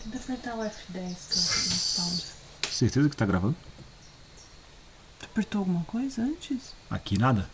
Tenta apertar o F10 pra pausa. Certeza que tá gravando? Tu apertou alguma coisa antes? Aqui nada.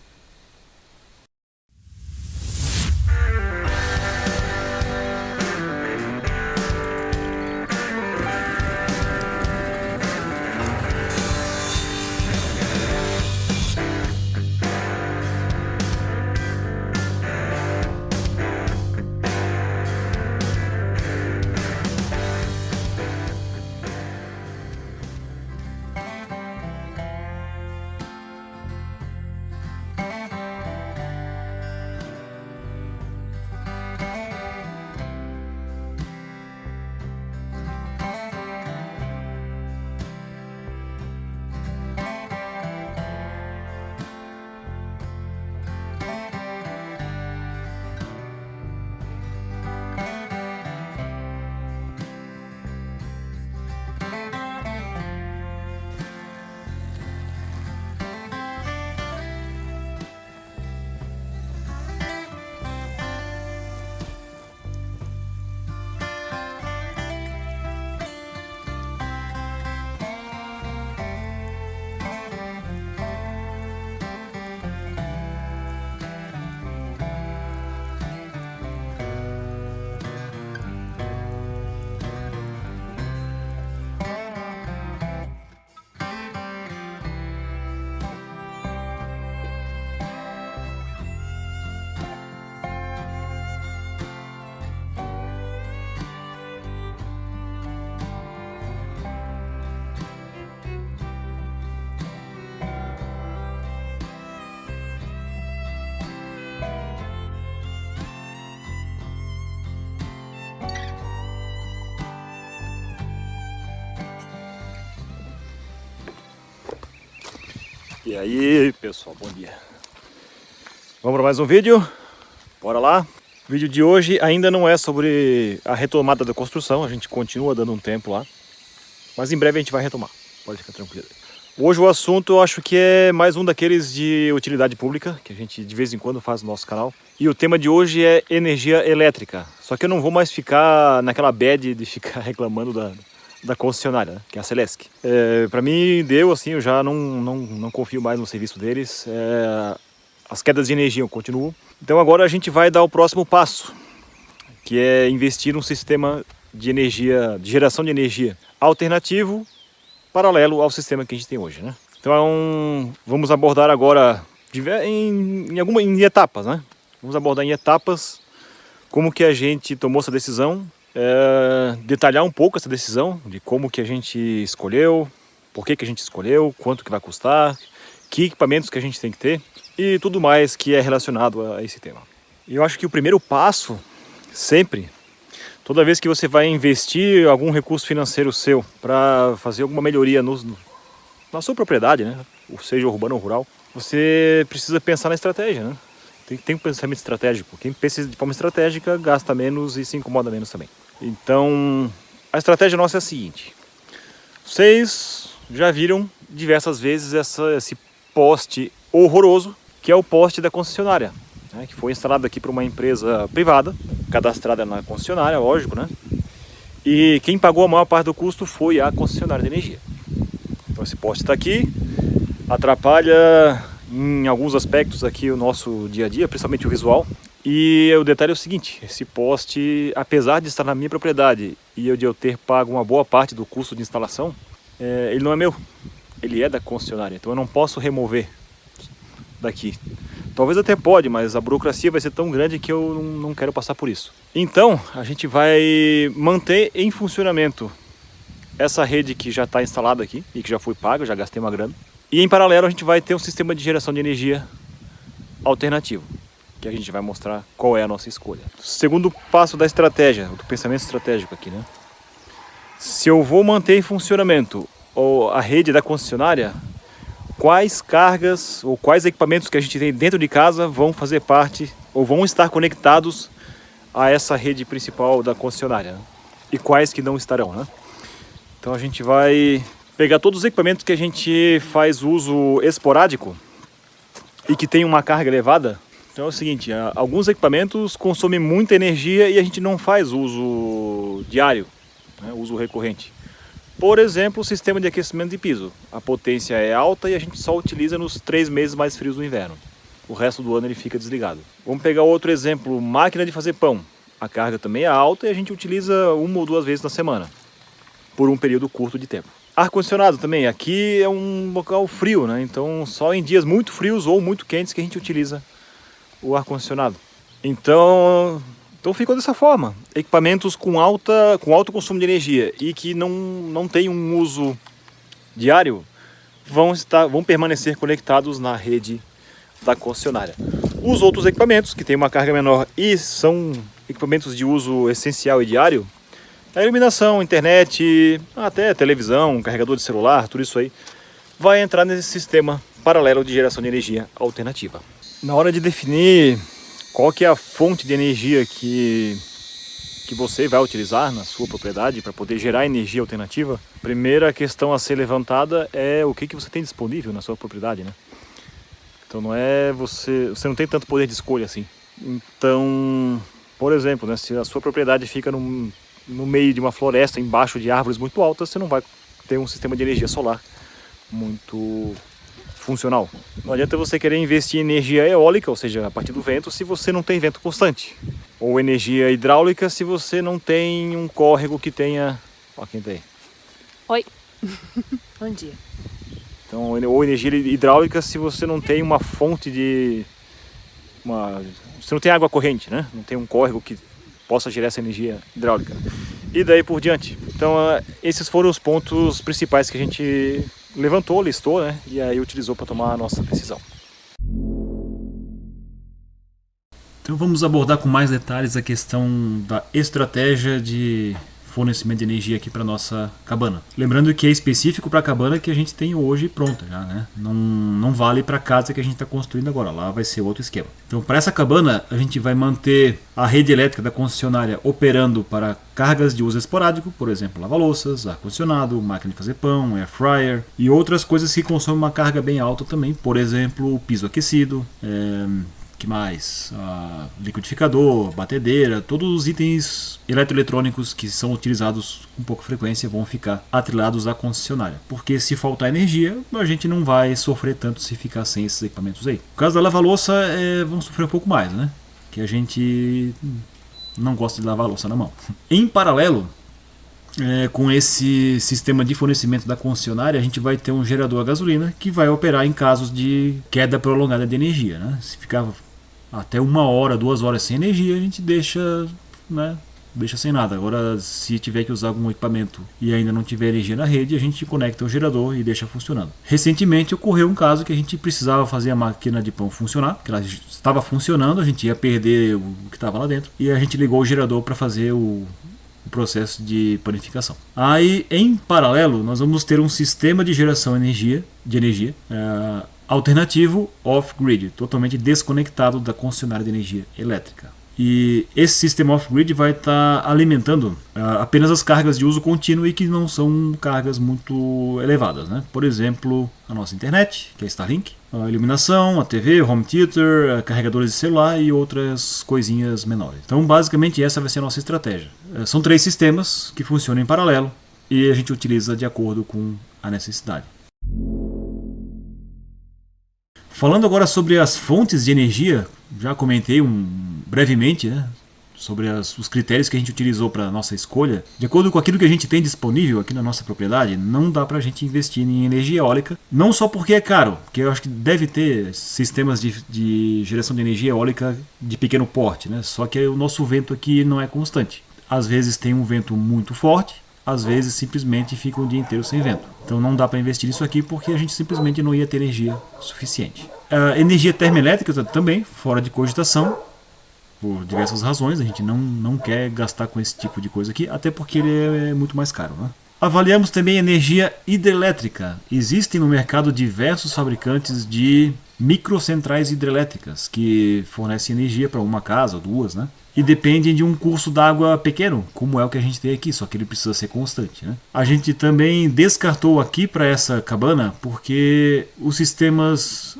E aí, pessoal, bom dia. Vamos para mais um vídeo? Bora lá. O vídeo de hoje ainda não é sobre a retomada da construção, a gente continua dando um tempo lá, mas em breve a gente vai retomar, pode ficar tranquilo. Hoje o assunto eu acho que é mais um daqueles de utilidade pública, que a gente de vez em quando faz no nosso canal. E o tema de hoje é energia elétrica, só que eu não vou mais ficar naquela bad de ficar reclamando da concessionária, né, que é a Celesc. Para mim deu assim, eu já não confio mais no serviço deles. As quedas de energia continuam. Então agora a gente vai dar o próximo passo, que é investir num sistema de energia, de geração de energia alternativo, paralelo ao sistema que a gente tem hoje, né? Então vamos abordar agora em etapas, né? Vamos abordar em etapas como que a gente tomou essa decisão, detalhar um pouco essa decisão, de como que a gente escolheu, por que que a gente escolheu, quanto que vai custar, que equipamentos que a gente tem que ter e tudo mais que é relacionado a esse tema. Eu acho que o primeiro passo, sempre, toda vez que você vai investir algum recurso financeiro seu para fazer alguma melhoria na sua propriedade, né, ou seja urbano ou rural, você precisa pensar na estratégia, né? Tem um pensamento estratégico. Quem pensa de forma estratégica gasta menos e se incomoda menos também. Então, a estratégia nossa é a seguinte. Vocês já viram diversas vezes esse poste horroroso, que é o poste da concessionária, né, que foi instalado aqui por uma empresa privada, cadastrada na concessionária, lógico, né? E quem pagou a maior parte do custo foi a concessionária de energia. Então esse poste está aqui, atrapalha em alguns aspectos aqui o nosso dia a dia, principalmente o visual. E o detalhe é o seguinte, esse poste, apesar de estar na minha propriedade e de eu ter pago uma boa parte do custo de instalação, ele não é meu, ele é da concessionária, então eu não posso remover daqui. Talvez até pode, mas a burocracia vai ser tão grande que eu não quero passar por isso. Então a gente vai manter em funcionamento essa rede que já está instalada aqui e que já foi paga, já gastei uma grana. E em paralelo a gente vai ter um sistema de geração de energia alternativo, que a gente vai mostrar qual é a nossa escolha. Segundo passo da estratégia, do pensamento estratégico aqui, né? Se eu vou manter em funcionamento a rede da concessionária, quais cargas ou quais equipamentos que a gente tem dentro de casa vão fazer parte ou vão estar conectados a essa rede principal da concessionária, né? E quais que não estarão, né? Então a gente vai pegar todos os equipamentos que a gente faz uso esporádico e que tem uma carga elevada. Então é o seguinte, alguns equipamentos consomem muita energia e a gente não faz uso diário. né, uso recorrente. Por exemplo, o sistema de aquecimento de piso. A potência é alta e a gente só utiliza nos 3 meses mais frios do inverno. O resto do ano ele fica desligado. Vamos pegar outro exemplo, máquina de fazer pão. A carga também é alta e a gente utiliza 1 ou 2 vezes na semana, por um período curto de tempo. Ar-condicionado também, aqui é um local frio, né? Então só em dias muito frios ou muito quentes que a gente utiliza o ar-condicionado. Então ficou dessa forma. Equipamentos com alto consumo de energia e que não tem um uso diário vão permanecer conectados na rede da concessionária. Os outros equipamentos que têm uma carga menor e são equipamentos de uso essencial e diário, a iluminação, internet, até televisão, carregador de celular, tudo isso aí vai entrar nesse sistema paralelo de geração de energia alternativa. Na hora de definir qual que é a fonte de energia que você vai utilizar na sua propriedade para poder gerar energia alternativa, a primeira questão a ser levantada é o que você tem disponível na sua propriedade, né? Então não é você não tem tanto poder de escolha assim. Então, por exemplo, né, se a sua propriedade fica no meio de uma floresta, embaixo de árvores muito altas, você não vai ter um sistema de energia solar muito funcional. Não adianta você querer investir em energia eólica, ou seja, a partir do vento, se você não tem vento constante. Ou energia hidráulica se você não tem um córrego que tenha... Ó, quem tá aí? Oi. Bom dia. Então, ou energia hidráulica se você não tem uma fonte de... Você não tem água corrente, né? Não tem um córrego que possa gerar essa energia hidráulica. E daí por diante. Então, esses foram os pontos principais que a gente levantou, listou, né? E aí utilizou para tomar a nossa decisão. Então vamos abordar com mais detalhes a questão da estratégia de fornecimento de energia aqui para nossa cabana. Lembrando que é específico para a cabana que a gente tem hoje pronta já, né? Não vale para a casa que a gente está construindo agora, lá vai ser outro esquema. Então para essa cabana a gente vai manter a rede elétrica da concessionária operando para cargas de uso esporádico, por exemplo, lava-louças, ar-condicionado, máquina de fazer pão, air fryer e outras coisas que consomem uma carga bem alta também, por exemplo, o piso aquecido, que mais? Liquidificador, batedeira, todos os itens eletroeletrônicos que são utilizados com pouca frequência vão ficar atrelados à concessionária. Porque se faltar energia, a gente não vai sofrer tanto se ficar sem esses equipamentos aí. No caso da lava-louça, vamos sofrer um pouco mais, né? Que a gente não gosta de lavar a louça na mão. Em paralelo, com esse sistema de fornecimento da concessionária, a gente vai ter um gerador a gasolina que vai operar em casos de queda prolongada de energia, né? Se ficar até 1 hora, 2 horas sem energia, a gente deixa sem nada. Agora, se tiver que usar algum equipamento e ainda não tiver energia na rede, a gente conecta o gerador e deixa funcionando. Recentemente ocorreu um caso que a gente precisava fazer a máquina de pão funcionar, que ela estava funcionando, a gente ia perder o que estava lá dentro, e a gente ligou o gerador para fazer o processo de panificação. Aí, em paralelo, nós vamos ter um sistema de geração de energia alternativo off-grid, totalmente desconectado da concessionária de energia elétrica. E esse sistema off-grid vai estar alimentando apenas as cargas de uso contínuo e que não são cargas muito elevadas, né? Por exemplo, a nossa internet, que é Starlink, a iluminação, a TV, o home theater, carregadores de celular e outras coisinhas menores. Então, basicamente, essa vai ser a nossa estratégia. São 3 sistemas que funcionam em paralelo e a gente utiliza de acordo com a necessidade. Falando agora sobre as fontes de energia, já comentei brevemente, né, sobre os critérios que a gente utilizou para a nossa escolha. De acordo com aquilo que a gente tem disponível aqui na nossa propriedade, não dá para a gente investir em energia eólica, não só porque é caro, porque eu acho que deve ter sistemas de geração de energia eólica de pequeno porte, né, só que o nosso vento aqui não é constante. Às vezes tem um vento muito forte, às vezes simplesmente fica um dia inteiro sem vento. Então não dá para investir nisso aqui porque a gente simplesmente não ia ter energia suficiente. A energia termoelétrica também, fora de cogitação, por diversas razões. A gente não quer gastar com esse tipo de coisa aqui, até porque ele é muito mais caro, né? Avaliamos também energia hidrelétrica. Existem no mercado diversos fabricantes de microcentrais hidrelétricas que fornecem energia para uma casa ou 2, né? E dependem de um curso d'água pequeno, como é o que a gente tem aqui, só que ele precisa ser constante, né? A gente também descartou aqui para essa cabana porque os sistemas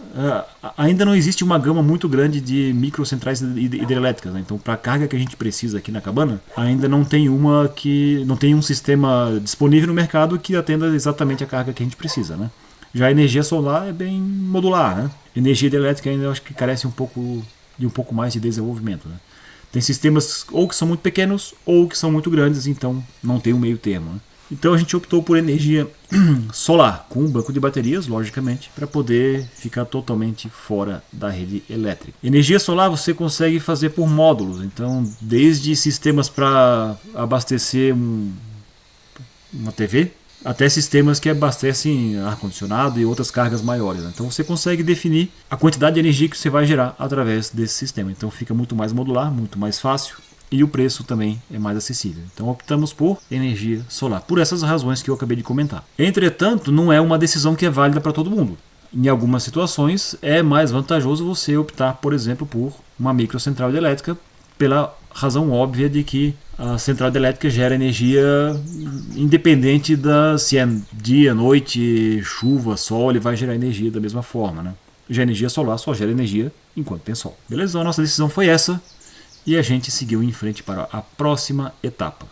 ainda não existe uma gama muito grande de microcentrais hidrelétricas, né? Então, para a carga que a gente precisa aqui na cabana, ainda não tem um sistema disponível no mercado que atenda exatamente a carga que a gente precisa, né? Já a energia solar é bem modular, né? Energia hidrelétrica ainda eu acho que carece um pouco mais de desenvolvimento, né? Tem sistemas ou que são muito pequenos ou que são muito grandes, então não tem um meio termo, né? Então a gente optou por energia solar, com um banco de baterias, logicamente, para poder ficar totalmente fora da rede elétrica. Energia solar você consegue fazer por módulos, então desde sistemas para abastecer uma TV, até sistemas que abastecem ar-condicionado e outras cargas maiores, né? Então você consegue definir a quantidade de energia que você vai gerar através desse sistema. Então fica muito mais modular, muito mais fácil. E o preço também é mais acessível. Então optamos por energia solar, por essas razões que eu acabei de comentar. Entretanto, não é uma decisão que é válida para todo mundo. Em algumas situações é mais vantajoso você optar, por exemplo, por uma microcentral hidrelétrica, pela razão óbvia de que a central hidrelétrica gera energia independente se é dia, noite, chuva, sol, ele vai gerar energia da mesma forma, né? Já a energia solar só gera energia enquanto tem sol. Beleza? Então a nossa decisão foi essa. E a gente seguiu em frente para a próxima etapa.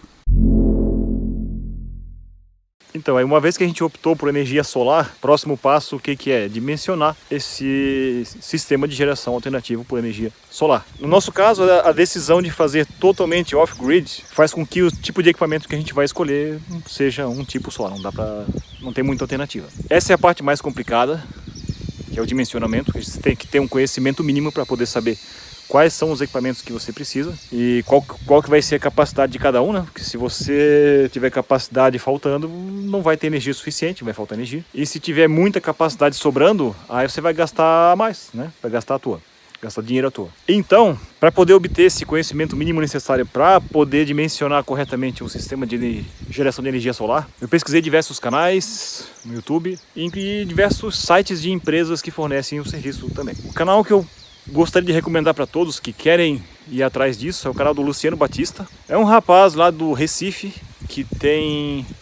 Então, aí uma vez que a gente optou por energia solar, próximo passo o que é? Dimensionar esse sistema de geração alternativo por energia solar. No nosso caso, a decisão de fazer totalmente off-grid faz com que o tipo de equipamento que a gente vai escolher seja um tipo solar, não tem muita alternativa. Essa é a parte mais complicada, que é o dimensionamento. A gente tem que ter um conhecimento mínimo para poder saber quais são os equipamentos que você precisa e qual que vai ser a capacidade de cada um, né? Porque se você tiver capacidade faltando, não vai ter energia suficiente, vai faltar energia. E se tiver muita capacidade sobrando, aí você vai gastar mais, né? Vai gastar dinheiro à toa. Então, para poder obter esse conhecimento mínimo necessário para poder dimensionar corretamente um sistema de geração de energia solar, eu pesquisei diversos canais no YouTube e diversos sites de empresas que fornecem o serviço também. O canal que eu gostaria de recomendar para todos que querem ir atrás disso é o canal do Luciano Batista. É um rapaz lá do Recife que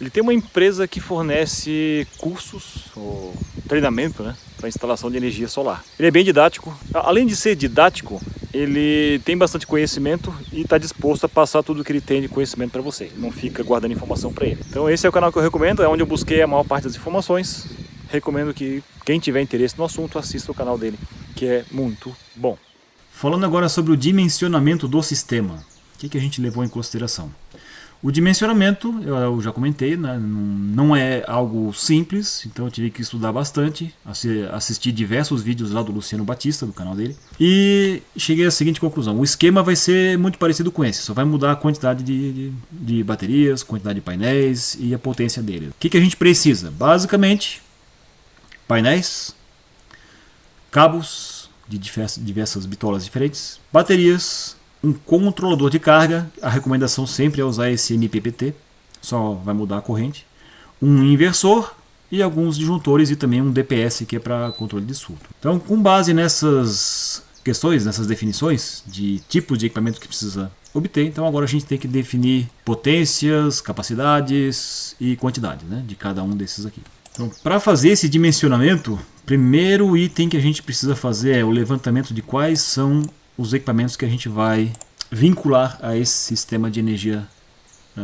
ele tem uma empresa que fornece cursos ou treinamento, né, para instalação de energia solar. Ele é bem didático. Além de ser didático, ele tem bastante conhecimento e está disposto a passar tudo o que ele tem de conhecimento para você. Não fica guardando informação para ele. Então esse é o canal que eu recomendo, é onde eu busquei a maior parte das informações. Recomendo que quem tiver interesse no assunto assista o canal dele, que é muito bom. Falando agora sobre o dimensionamento do sistema, o que a gente levou em consideração? O dimensionamento, eu já comentei, né, não é algo simples, então eu tive que estudar bastante, assistir diversos vídeos lá do Luciano Batista, do canal dele, e cheguei à seguinte conclusão: o esquema vai ser muito parecido com esse, só vai mudar a quantidade de baterias, quantidade de painéis e a potência dele. O que a gente precisa? Basicamente, painéis, cabos de diversas bitolas diferentes, baterias, um controlador de carga, a recomendação sempre é usar esse MPPT, só vai mudar a corrente, um inversor e alguns disjuntores e também um DPS que é para controle de surto. Então, com base nessas questões, nessas definições de tipo de equipamento que precisa obter, então agora a gente tem que definir potências, capacidades e quantidade, né, de cada um desses aqui. Então, para fazer esse dimensionamento, primeiro item que a gente precisa fazer é o levantamento de quais são os equipamentos que a gente vai vincular a esse sistema de energia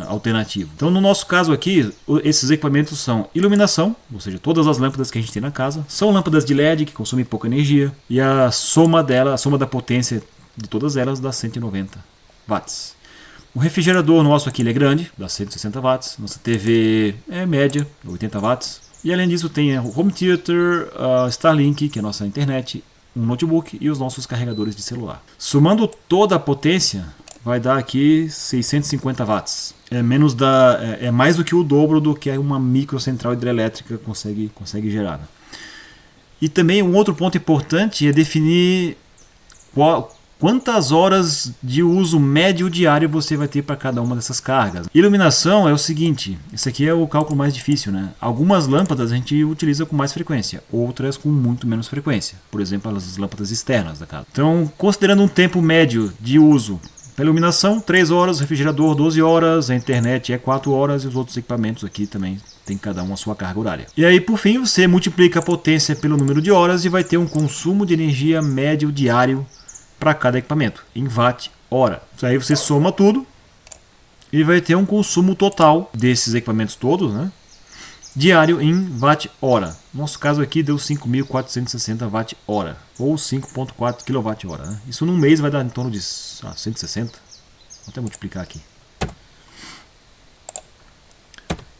alternativo. Então, no nosso caso aqui, esses equipamentos são iluminação, ou seja, todas as lâmpadas que a gente tem na casa, são lâmpadas de LED que consomem pouca energia e a soma da potência de todas elas dá 190 watts. O refrigerador nosso aqui ele é grande, dá 160 watts. Nossa TV é média, 80 watts. E além disso tem o Home Theater, a Starlink, que é a nossa internet, um notebook e os nossos carregadores de celular. Somando toda a potência, vai dar aqui 650 watts. É mais do que o dobro do que uma microcentral hidrelétrica consegue gerar. E também um outro ponto importante é definir quantas horas de uso médio diário você vai ter para cada uma dessas cargas. Iluminação é o seguinte, esse aqui é o cálculo mais difícil, né? Algumas lâmpadas a gente utiliza com mais frequência, outras com muito menos frequência. Por exemplo, as lâmpadas externas da casa. Então, considerando um tempo médio de uso Para iluminação, 3 horas, refrigerador 12 horas, a internet é 4 horas e os outros equipamentos aqui também tem cada um a sua carga horária. E aí, por fim, você multiplica a potência pelo número de horas e vai ter um consumo de energia médio diário para cada equipamento, em watt-hora. Aí você soma tudo e vai ter um consumo total desses equipamentos todos, né, diário em watt-hora. Nosso caso aqui deu 5.460 watt-hora, ou 5.4 kWh. Né? Isso num mês vai dar em torno de 160. Vou até multiplicar aqui.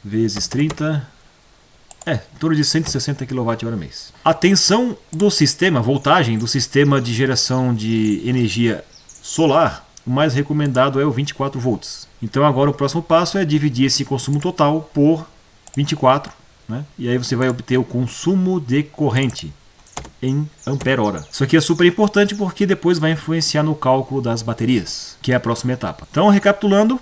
Vezes 30. Em torno de 160 kWh mês. A tensão do sistema, voltagem do sistema de geração de energia solar, o mais recomendado é o 24 volts. Então agora o próximo passo é dividir esse consumo total por 24, né? E aí você vai obter o consumo de corrente em ampere-hora. Isso aqui é super importante porque depois vai influenciar no cálculo das baterias, que é a próxima etapa. Então, recapitulando,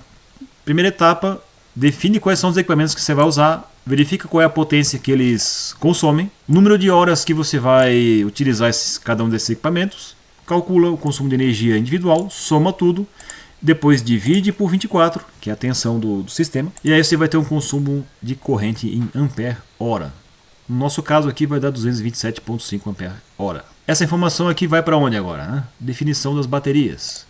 primeira etapa, define quais são os equipamentos que você vai usar, verifica qual é a potência que eles consomem, número de horas que você vai utilizar cada um desses equipamentos, calcula o consumo de energia individual, soma tudo, depois divide por 24, que é a tensão do sistema, e aí você vai ter um consumo de corrente em ampere-hora. No nosso caso aqui vai dar 227,5 ampere-hora. Essa informação aqui vai para onde agora? Né? Definição das baterias.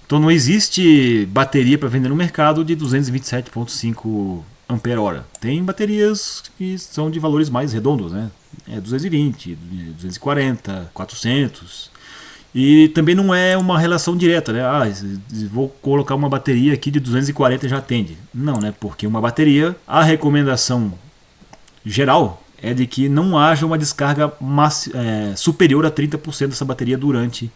Então não existe bateria para vender no mercado de 227,5 ampere-hora. Tem baterias que são de valores mais redondos, né? 220, 240, 400... E também não é uma relação direta, né? Vou colocar uma bateria aqui de 240 e já atende. Não, né? Porque uma bateria, a recomendação geral é de que não haja uma descarga superior a 30% dessa bateria durante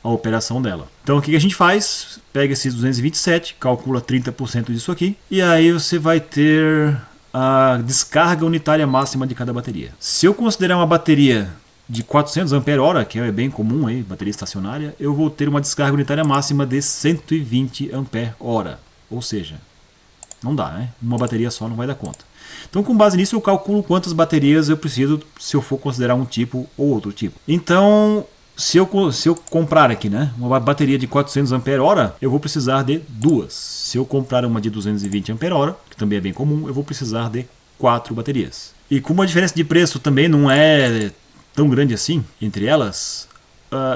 a operação dela. Então o que a gente faz? Pega esses 227, calcula 30% disso aqui, e aí você vai ter a descarga unitária máxima de cada bateria. Se eu considerar uma bateria de 400 ampere-hora, que é bem comum aí, bateria estacionária, eu vou ter uma descarga unitária máxima de 120 ampere-hora. Ou seja, não dá, né? Uma bateria só não vai dar conta. Então, com base nisso, eu calculo quantas baterias eu preciso se eu for considerar um tipo ou outro tipo. Então, se eu comprar aqui, né, uma bateria de 400 ampere-hora, eu vou precisar de 2. Se eu comprar uma de 220 ampere-hora, que também é bem comum, eu vou precisar de 4 baterias. E como a diferença de preço também não é tão grande assim entre elas,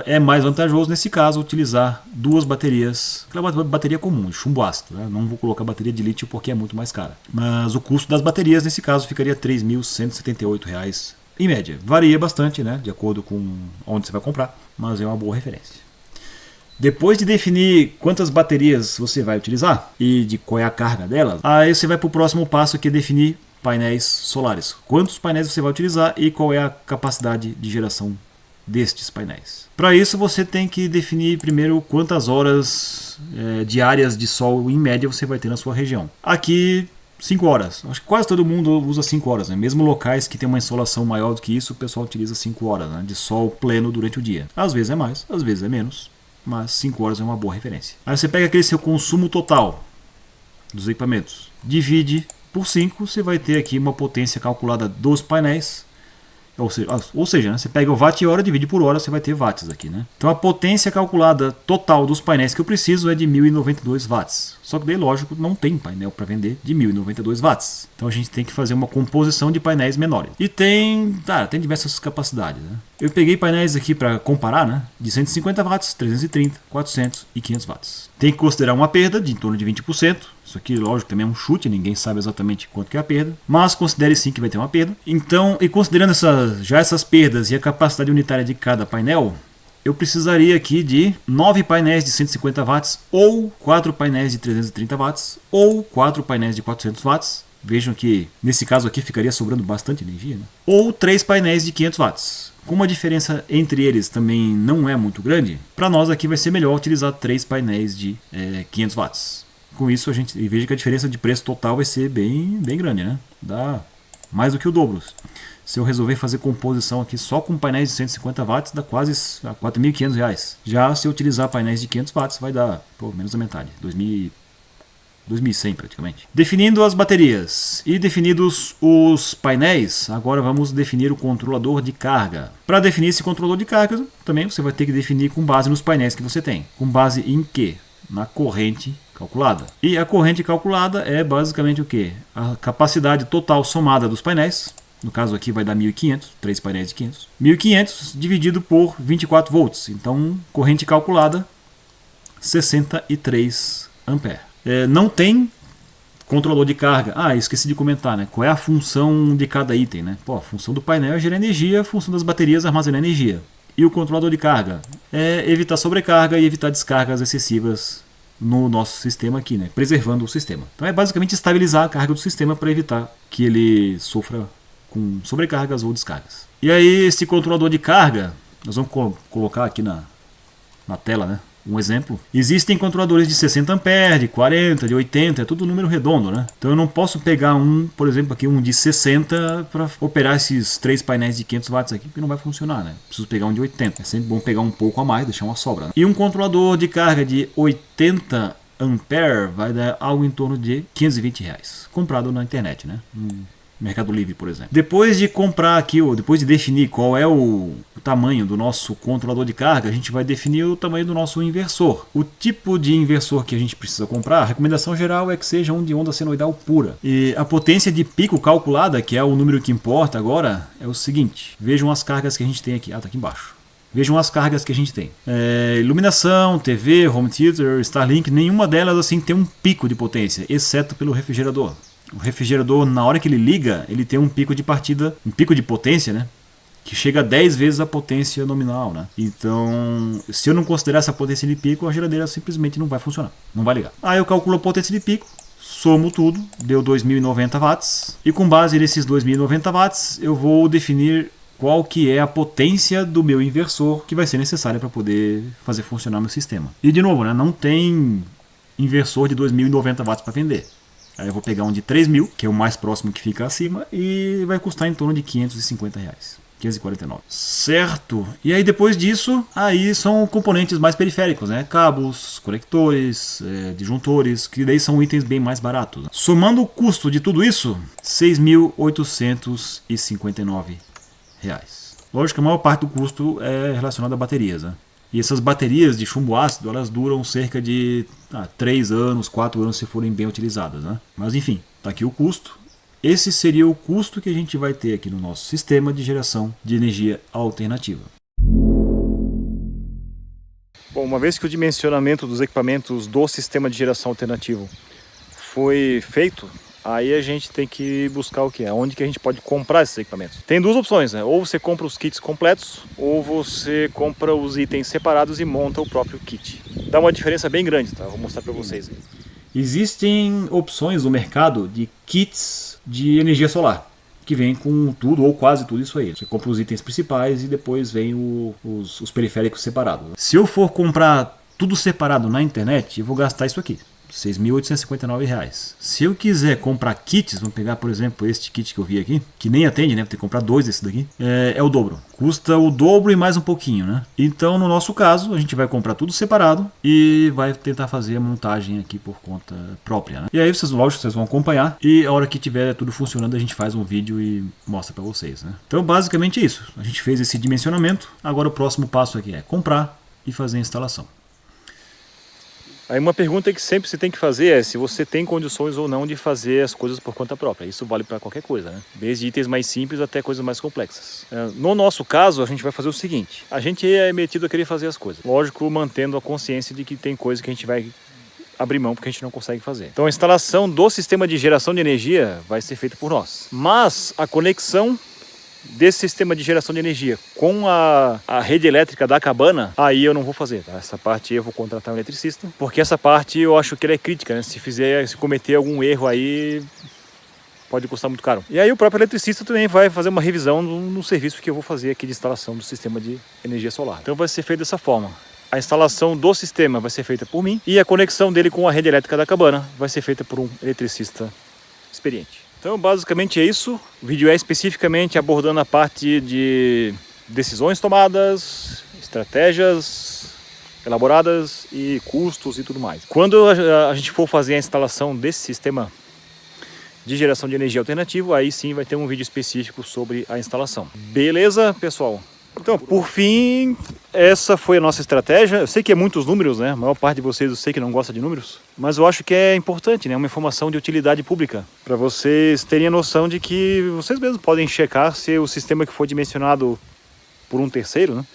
é mais vantajoso nesse caso utilizar 2 baterias, aquela bateria comum, chumbo ácido, né? Não vou colocar bateria de lítio porque é muito mais cara, mas o custo das baterias nesse caso ficaria R$ 3.178 em média. Varia bastante, né, de acordo com onde você vai comprar, mas é uma boa referência. Depois de definir quantas baterias você vai utilizar e de qual é a carga delas, aí você vai para o próximo passo, que é definir painéis solares. Quantos painéis você vai utilizar e qual é a capacidade de geração destes painéis. Para isso você tem que definir primeiro quantas horas diárias de sol em média você vai ter na sua região. Aqui 5 horas. Acho que quase todo mundo usa 5 horas. Né? Mesmo locais que tem uma insolação maior do que isso, o pessoal utiliza 5 horas, né, de sol pleno durante o dia. Às vezes é mais, às vezes é menos, mas 5 horas é uma boa referência. Aí você pega aquele seu consumo total dos equipamentos, divide por 5, você vai ter aqui uma potência calculada dos painéis. Ou seja, né, você pega o watt-hora, divide por hora, você vai ter watts aqui. Né? Então a potência calculada total dos painéis que eu preciso é de 1092 watts. Só que daí, lógico, não tem painel para vender de 1092 watts. Então a gente tem que fazer uma composição de painéis menores. E tem diversas capacidades. Né? Eu peguei painéis aqui para comparar, né, de 150 watts, 330, 400 e 500 watts. Tem que considerar uma perda de em torno de 20%. Isso aqui, lógico, também é um chute, ninguém sabe exatamente quanto que é a perda, mas considere sim que vai ter uma perda. Então, e considerando essas perdas e a capacidade unitária de cada painel, eu precisaria aqui de 9 painéis de 150 watts, ou 4 painéis de 330 watts, ou 4 painéis de 400 watts. Vejam que nesse caso aqui ficaria sobrando bastante energia, né? Ou 3 painéis de 500 watts. Como a diferença entre eles também não é muito grande, para nós aqui vai ser melhor utilizar 3 painéis de 500 watts. Com isso, veja que a diferença de preço total vai ser bem grande, né? Dá mais do que o dobro. Se eu resolver fazer composição aqui só com painéis de 150 watts, dá quase R$ 4.500. Já se eu utilizar painéis de 500 watts, vai dar menos da metade, 2.100 praticamente. Definindo as baterias e definidos os painéis, agora vamos definir o controlador de carga. Para definir esse controlador de carga, também você vai ter que definir com base nos painéis que você tem. Com base em quê? na corrente calculada. E a corrente calculada é basicamente o quê? A capacidade total somada dos painéis. No caso aqui vai dar 1.500, 3 painéis de 500. 1.500 dividido por 24 volts. Então, corrente calculada, 63 amperes. Não tem controlador de carga. Esqueci de comentar, né? Qual é a função de cada item, né? A função do painel é gerar energia, a função das baterias é armazenar energia. E o controlador de carga é evitar sobrecarga e evitar descargas excessivas no nosso sistema aqui, né? Preservando o sistema. Então é basicamente estabilizar a carga do sistema para evitar que ele sofra com sobrecargas ou descargas. E aí esse controlador de carga, nós vamos colocar aqui na tela, né? Um exemplo. Existem controladores de 60 amperes, de 40, de 80, é tudo número redondo, né? Então eu não posso pegar por exemplo, aqui um de 60 para operar esses 3 painéis de 500 watts aqui, porque não vai funcionar, né? Preciso pegar um de 80. É sempre bom pegar um pouco a mais, deixar uma sobra, né? E um controlador de carga de 80 amperes vai dar algo em torno de R$520, comprado na internet, né? Mercado Livre, por exemplo. Depois de comprar aqui, depois de definir qual é o tamanho do nosso controlador de carga, a gente vai definir o tamanho do nosso inversor. O tipo de inversor que a gente precisa comprar, a recomendação geral é que seja um de onda senoidal pura. E a potência de pico calculada, que é o número que importa agora, é o seguinte. Vejam as cargas que a gente tem aqui. Tá aqui embaixo. Vejam as cargas que a gente tem. Iluminação, TV, home theater, Starlink, nenhuma delas assim tem um pico de potência, exceto pelo refrigerador. O refrigerador, na hora que ele liga, ele tem um pico de partida, um pico de potência, né? Que chega a 10 vezes a potência nominal, né? Então, se eu não considerar essa potência de pico, a geladeira simplesmente não vai funcionar, não vai ligar. Aí eu calculo a potência de pico, somo tudo, deu 2.090 watts. E com base nesses 2.090 watts, eu vou definir qual que é a potência do meu inversor que vai ser necessária para poder fazer funcionar meu sistema. E de novo, né? Não tem inversor de 2.090 watts para vender. Aí eu vou pegar um de 3.000, que é o mais próximo que fica acima, e vai custar em torno de R$550. 549. Certo. E aí depois disso, aí são componentes mais periféricos, né? Cabos, conectores, disjuntores, que daí são itens bem mais baratos. Né? Somando o custo de tudo isso, R$6.859. Lógico que a maior parte do custo é relacionado a baterias, né? E essas baterias de chumbo ácido, elas duram cerca de 3 anos, 4 anos se forem bem utilizadas, né? Mas enfim, está aqui o custo. Esse seria o custo que a gente vai ter aqui no nosso sistema de geração de energia alternativa. Bom, uma vez que o dimensionamento dos equipamentos do sistema de geração alternativo foi feito, aí a gente tem que buscar o quê? Onde que a gente pode comprar esses equipamentos? Tem duas opções, né? Ou você compra os kits completos, ou você compra os itens separados e monta o próprio kit. Dá uma diferença bem grande, tá? Vou mostrar para vocês aí. Existem opções no mercado de kits de energia solar, que vem com tudo ou quase tudo isso aí. Você compra os itens principais e depois vem os periféricos separados. Se eu for comprar tudo separado na internet, eu vou gastar isso aqui. R$6.859. Se eu quiser comprar kits, vamos pegar por exemplo este kit que eu vi aqui, que nem atende, né? Vou ter que comprar 2 desse daqui. É o dobro. Custa o dobro e mais um pouquinho, né? Então no nosso caso, a gente vai comprar tudo separado e vai tentar fazer a montagem aqui por conta própria, né? E aí vocês, lógico, vocês vão acompanhar e a hora que tiver tudo funcionando, a gente faz um vídeo e mostra para vocês, né? Então basicamente é isso. A gente fez esse dimensionamento. Agora o próximo passo aqui é comprar e fazer a instalação. Aí uma pergunta que sempre se tem que fazer é se você tem condições ou não de fazer as coisas por conta própria. Isso vale para qualquer coisa, né? Desde itens mais simples até coisas mais complexas. No nosso caso, a gente vai fazer o seguinte. A gente é metido a querer fazer as coisas. Lógico, mantendo a consciência de que tem coisa que a gente vai abrir mão porque a gente não consegue fazer. Então a instalação do sistema de geração de energia vai ser feita por nós. Mas a conexão desse sistema de geração de energia com a rede elétrica da cabana, aí eu não vou fazer, tá? Essa parte eu vou contratar um eletricista, porque essa parte eu acho que ela é crítica, né? Se cometer algum erro aí, pode custar muito caro. E aí o próprio eletricista também vai fazer uma revisão no serviço que eu vou fazer aqui de instalação do sistema de energia solar. Então vai ser feito dessa forma. A instalação do sistema vai ser feita por mim e a conexão dele com a rede elétrica da cabana vai ser feita por um eletricista experiente. Então basicamente é isso, o vídeo é especificamente abordando a parte de decisões tomadas, estratégias elaboradas e custos e tudo mais. Quando a gente for fazer a instalação desse sistema de geração de energia alternativo, aí sim vai ter um vídeo específico sobre a instalação. Beleza, pessoal? Então, por fim, essa foi a nossa estratégia. Eu sei que é muitos números, né? A maior parte de vocês eu sei que não gosta de números, mas eu acho que é importante, né? Uma informação de utilidade pública, para vocês terem a noção de que vocês mesmos podem checar se o sistema que foi dimensionado por um terceiro, né,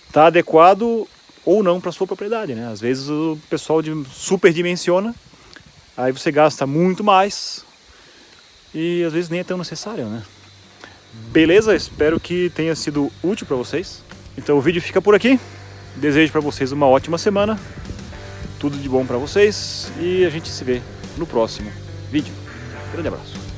está adequado ou não para sua propriedade, né? Às vezes o pessoal superdimensiona, aí você gasta muito mais e às vezes nem é tão necessário, né? Beleza? Espero que tenha sido útil para vocês. Então o vídeo fica por aqui. Desejo para vocês uma ótima semana. Tudo de bom para vocês e a gente se vê no próximo vídeo. Grande abraço.